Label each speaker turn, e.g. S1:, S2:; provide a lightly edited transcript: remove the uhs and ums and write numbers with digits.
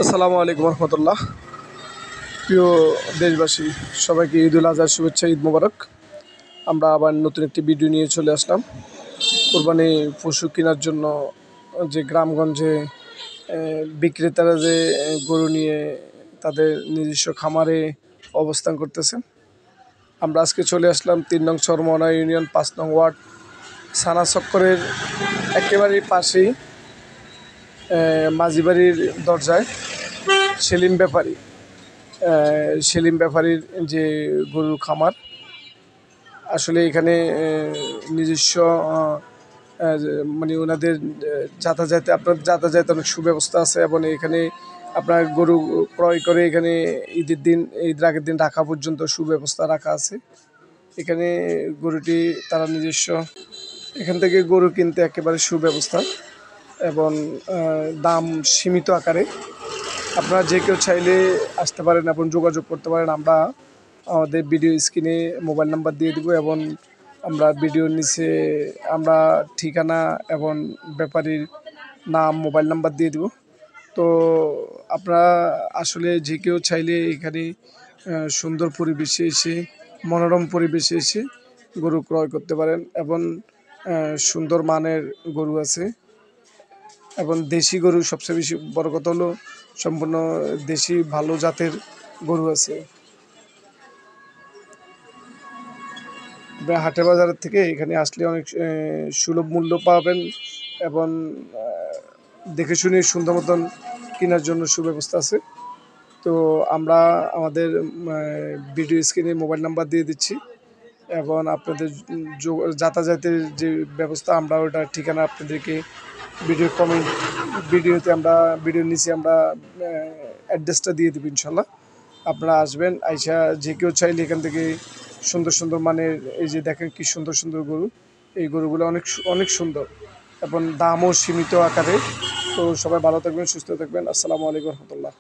S1: আসসালামু আলাইকুম রহমতুল্লাহ। প্রিয় দেশবাসী, সবাইকে ঈদুল আজহার শুভেচ্ছা, ঈদ মোবারক। আমরা আবার নতুন একটি ভিডিও নিয়ে চলে আসলাম। কোরবানি পশু কেনার জন্য যে গ্রামগঞ্জে বিক্রেতারা যে গরু নিয়ে তাদের নিজস্ব খামারে অবস্থান করতেছেন, আমরা আজকে চলে আসলাম 3 নং চরমোহনা ইউনিয়ন 5 নং ওয়ার্ড সানা চক্করের একেবারেই পাশেই মাঝিবাড়ির দরজায় সেলিম ব্যাপারীর যে গরুর খামার। আসলে এখানে নিজস্ব মানে ওনাদের যাতায়াত অনেক সুব্যবস্থা আছে এবং এখানে আপনার গরু ক্রয় করে এখানে ঈদের আগের দিন রাখা পর্যন্ত সুব্যবস্থা রাখা আছে। এখানে গরুটি তারা নিজস্ব এখান থেকে গরু কিনতে একেবারে সুব্যবস্থা এবং দাম সীমিত আকারে। আপনারা যে কেউ চাইলে আসতে পারেন এবং যোগাযোগ করতে পারেন। আমরা আমাদের ভিডিও স্ক্রিনে মোবাইল নাম্বার দিয়ে দেবো এবং আমরা ভিডিওর নিচে আমরা ঠিকানা এবং ব্যাপারীর নাম, মোবাইল নাম্বার দিয়ে দেবো। তো আপনারা আসলে যে কেউ চাইলে এখানে সুন্দর পরিবেশে এসে, মনোরম পরিবেশে এসে গরু ক্রয় করতে পারেন এবং সুন্দর মানের গরু আছে এবং দেশি গরু। সবচেয়ে বেশি বড় কথা হলো সম্পূর্ণ দেশি ভালো জাতের গরু আছে। হাটে বাজারের থেকে এখানে আসলে অনেক সুলভ মূল্য পাবেন এবং দেখে শুনে সুন্দর মতন কেনার জন্য সুব্যবস্থা আছে। তো আমরা আমাদের ভিডিও স্ক্রিনে মোবাইল নাম্বার দিয়ে দিচ্ছি এবং আপনাদের যাতায়াতের যে ব্যবস্থা, আমরা ওটার ঠিকানা আপনাদেরকে ভিডিওর নিচে আমরা অ্যাড্রেসটা দিয়ে দেবো। ইনশাল্লাহ আপনারা আসবেন, আইসা যে কেউ চাইলে এখান থেকে সুন্দর সুন্দর মানের, এই যে দেখেন কি সুন্দর সুন্দর গরু, এই গরুগুলো অনেক অনেক সুন্দর এবং দামও সীমিত আকারে। তো সবাই ভালো থাকবেন, সুস্থ থাকবেন। আসসালামু আলাইকুম রহমতুল্লাহ।